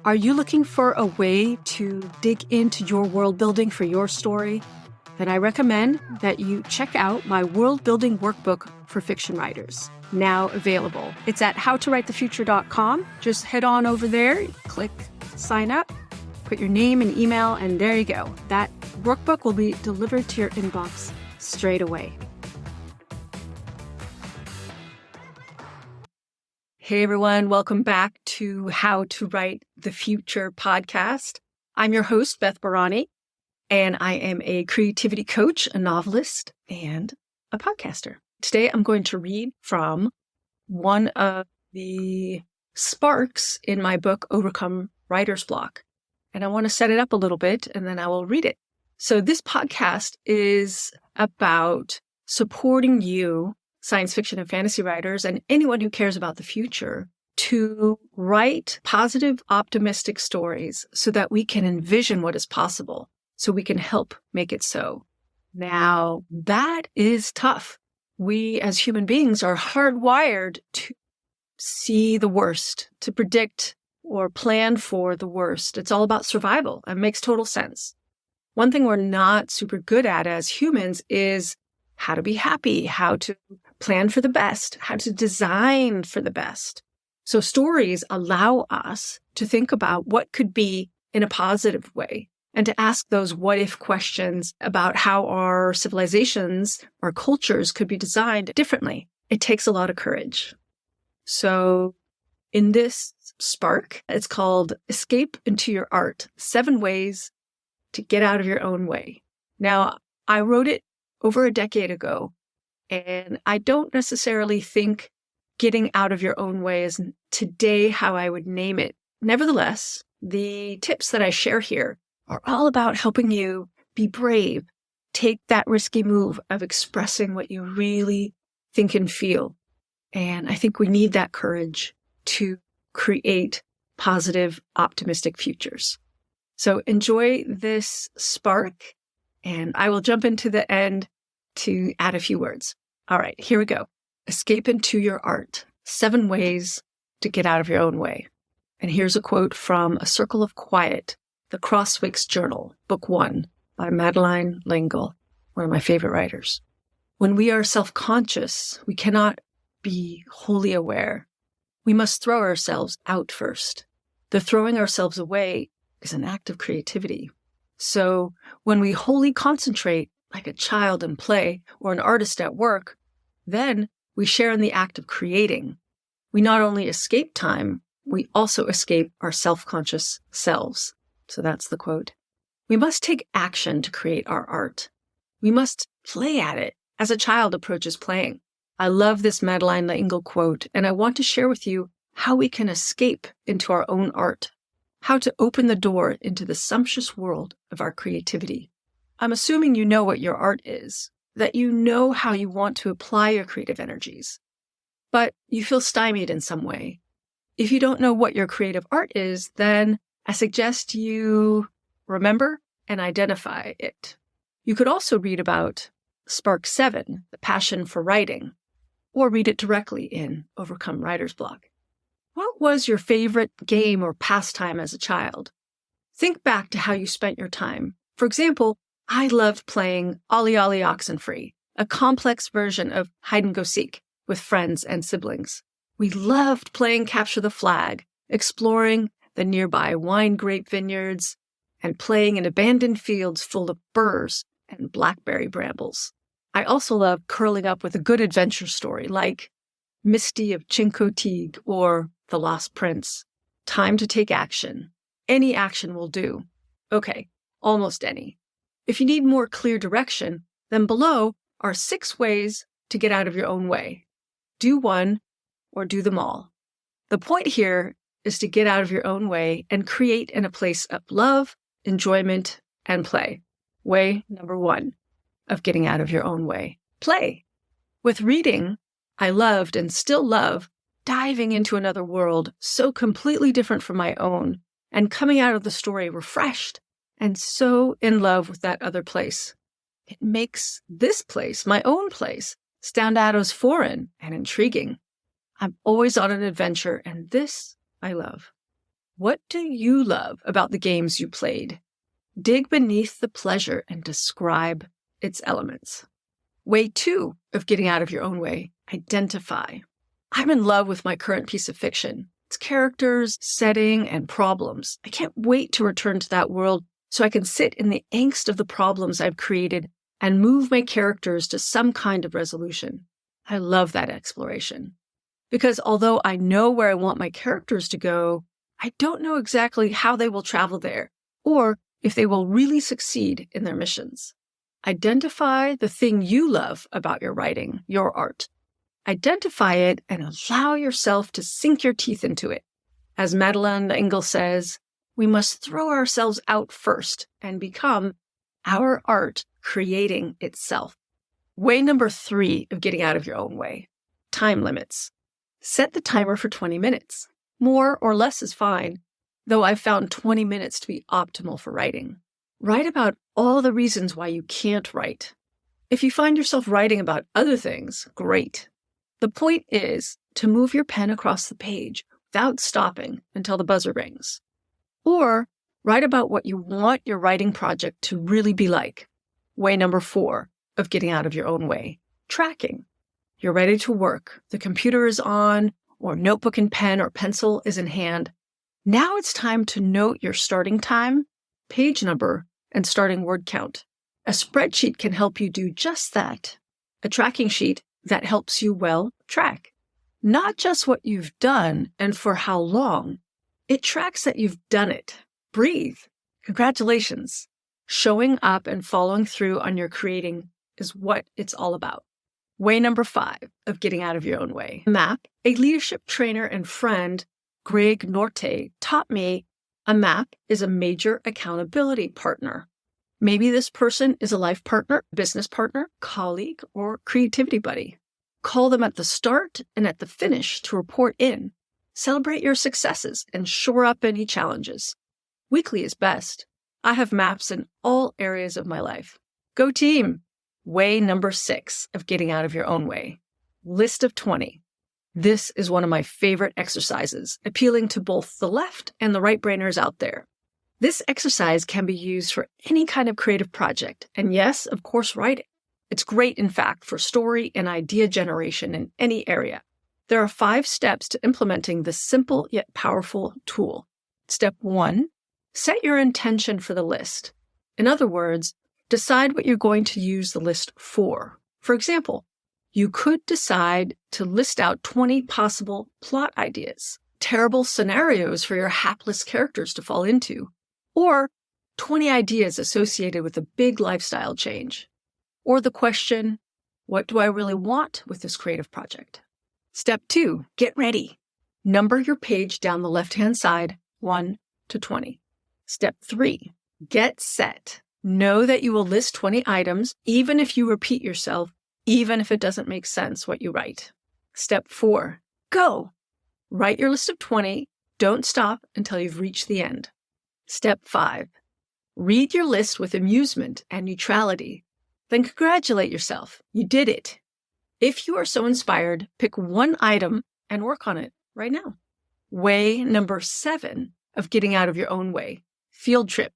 Are you looking for a way to dig into your world building for your story? Then I recommend that you check out my world building workbook for fiction writers, now available. It's at howtowritethefuture.com. Just head on over there, click sign up, put your name and email, and there you go. That workbook will be delivered to your inbox straight away. Hey everyone, welcome back to How to Write the Future podcast. I'm your host, Beth Barany, and I am a creativity coach, a novelist, and a podcaster. Today I'm going to read from one of the sparks in my book, Overcome Writer's Block. And I want to set it up a little bit and then I will read it. So this podcast is about supporting you, science fiction and fantasy writers, and anyone who cares about the future, to write positive, optimistic stories so that we can envision what is possible, so we can help make it so. Now, that is tough. We as human beings are hardwired to see the worst, to predict or plan for the worst. It's all about survival. It makes total sense. One thing we're not super good at as humans is how to be happy, how to plan for the best, how to design for the best. So stories allow us to think about what could be in a positive way and to ask those what if questions about how our civilizations, our cultures could be designed differently. It takes a lot of courage. So in this spark, it's called Escape into Your Art, 7 Ways to Get Out of Your Own Way. Now, I wrote it over a decade ago, and I don't necessarily think getting out of your own way is today how I would name it. Nevertheless, the tips that I share here are all about helping you be brave, take that risky move of expressing what you really think and feel. And I think we need that courage to create positive, optimistic futures. So enjoy this spark, and I will jump into the end to add a few words. All right, here we go. Escape into your art. 7 ways to get out of your own way. And here's a quote from A Circle of Quiet, The Crosswicks Journal, Book 1 by Madeleine L'Engle, one of my favorite writers. When we are self-conscious, we cannot be wholly aware. We must throw ourselves out first. The throwing ourselves away is an act of creativity. So when we wholly concentrate, like a child in play or an artist at work, then we share in the act of creating. We not only escape time, we also escape our self-conscious selves. So that's the quote. We must take action to create our art. We must play at it as a child approaches playing. I love this Madeleine L'Engle quote, and I want to share with you how we can escape into our own art, how to open the door into the sumptuous world of our creativity. I'm assuming you know what your art is, that you know how you want to apply your creative energies, but you feel stymied in some way. If you don't know what your creative art is, then I suggest you remember and identify it. You could also read about Spark 7, the passion for writing, or read it directly in Overcome Writer's Block. What was your favorite game or pastime as a child? Think back to how you spent your time. For example, I loved playing Ollie Ollie Oxenfree, a complex version of hide-and-go-seek with friends and siblings. We loved playing Capture the Flag, exploring the nearby wine grape vineyards, and playing in abandoned fields full of burrs and blackberry brambles. I also loved curling up with a good adventure story like Misty of Chincoteague or The Lost Prince. Time to take action. Any action will do. Okay, almost any. If you need more clear direction, then below are 6 ways to get out of your own way. Do one or do them all. The point here is to get out of your own way and create in a place of love, enjoyment, and play. Way number 1 of getting out of your own way. Play. With reading, I loved and still love diving into another world so completely different from my own and coming out of the story refreshed and so in love with that other place. It makes this place, my own place, stand out as foreign and intriguing. I'm always on an adventure, and this I love. What do you love about the games you played? Dig beneath the pleasure and describe its elements. Way 2 of getting out of your own way, identify. I'm in love with my current piece of fiction. Its characters, setting, and problems. I can't wait to return to that world so I can sit in the angst of the problems I've created and move my characters to some kind of resolution. I love that exploration. Because although I know where I want my characters to go, I don't know exactly how they will travel there, or if they will really succeed in their missions. Identify the thing you love about your writing, your art. Identify it and allow yourself to sink your teeth into it. As Madeleine L'Engle says, we must throw ourselves out first and become our art creating itself. Way number 3 of getting out of your own way, time limits. Set the timer for 20 minutes. More or less is fine, though I've found 20 minutes to be optimal for writing. Write about all the reasons why you can't write. If you find yourself writing about other things, great. The point is to move your pen across the page without stopping until the buzzer rings. Or write about what you want your writing project to really be like. Way number 4 of getting out of your own way, tracking. You're ready to work. The computer is on, or notebook and pen or pencil is in hand. Now it's time to note your starting time, page number, and starting word count. A spreadsheet can help you do just that. A tracking sheet that helps you track. Not just what you've done and for how long. It tracks that you've done it. Breathe. Congratulations. Showing up and following through on your creating is what it's all about. Way number 5 of getting out of your own way. Map. A leadership trainer and friend, Greg Norte, taught me a map is a major accountability partner. Maybe this person is a life partner, business partner, colleague, or creativity buddy. Call them at the start and at the finish to report in. Celebrate your successes and shore up any challenges. Weekly is best. I have maps in all areas of my life. Go team! Way number 6 of getting out of your own way. List of 20. This is one of my favorite exercises, appealing to both the left and the right brainers out there. This exercise can be used for any kind of creative project, and yes, of course, writing. It's great, in fact, for story and idea generation in any area. There are 5 steps to implementing this simple yet powerful tool. Step 1, set your intention for the list. In other words, decide what you're going to use the list for. For example, you could decide to list out 20 possible plot ideas, terrible scenarios for your hapless characters to fall into, or 20 ideas associated with a big lifestyle change. Or the question, what do I really want with this creative project? Step 2, get ready. Number your page down the left-hand side, 1 to 20. Step 3, get set. Know that you will list 20 items, even if you repeat yourself, even if it doesn't make sense what you write. Step 4, go. Write your list of 20. Don't stop until you've reached the end. Step 5, read your list with amusement and neutrality. Then congratulate yourself. You did it. If you are so inspired, pick one item and work on it right now. Way number 7 of getting out of your own way, field trip.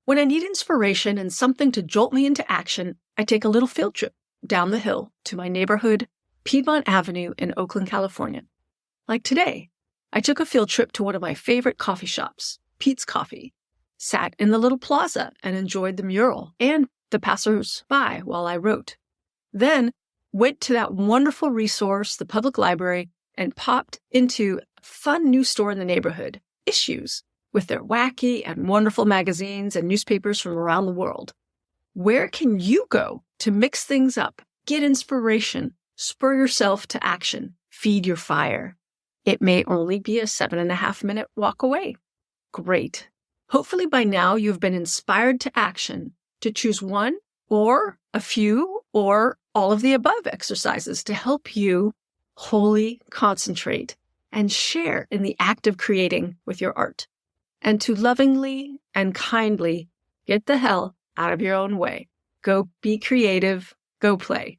When I need inspiration and something to jolt me into action, I take a little field trip down the hill to my neighborhood, Piedmont Avenue in Oakland, California. Like today, I took a field trip to one of my favorite coffee shops, Pete's Coffee, sat in the little plaza and enjoyed the mural and the passers-by while I wrote. Then went to that wonderful resource, the public library, and popped into a fun new store in the neighborhood, Issues, with their wacky and wonderful magazines and newspapers from around the world. Where can you go to mix things up, get inspiration, spur yourself to action, feed your fire? It may only be a 7.5-minute walk away. Great. Hopefully by now you've been inspired to action to choose one or a few or all of the above exercises to help you wholly concentrate and share in the act of creating with your art, and to lovingly and kindly get the hell out of your own way. Go be creative, go play.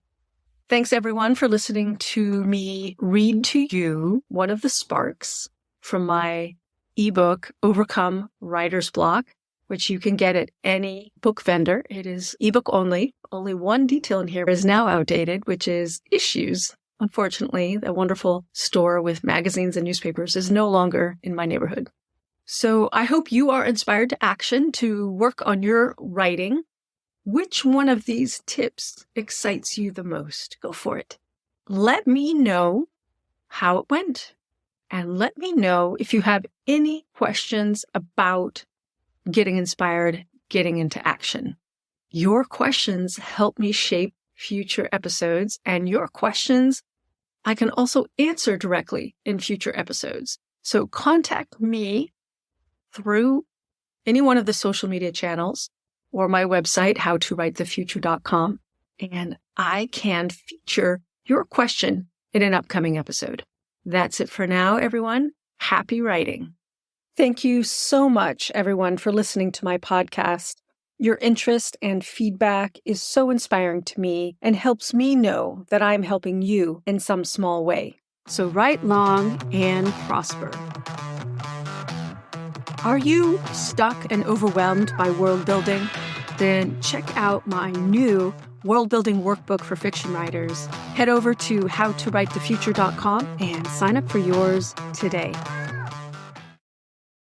Thanks everyone for listening to me read to you one of the sparks from my ebook, Overcome Writer's Block, which you can get at any book vendor. It is ebook only. Only one detail in here is now outdated, which is Issues. Unfortunately, the wonderful store with magazines and newspapers is no longer in my neighborhood. So I hope you are inspired to action to work on your writing. Which one of these tips excites you the most? Go for it. Let me know how it went. And let me know if you have any questions about getting inspired, getting into action. Your questions help me shape future episodes, and your questions I can also answer directly in future episodes. So contact me through any one of the social media channels or my website, howtowritethefuture.com, and I can feature your question in an upcoming episode. That's it for now, everyone. Happy writing. Thank you so much, everyone, for listening to my podcast. Your interest and feedback is so inspiring to me and helps me know that I'm helping you in some small way. So write long and prosper. Are you stuck and overwhelmed by world building? Then check out my new world building workbook for fiction writers. Head over to howtowritethefuture.com and sign up for yours today.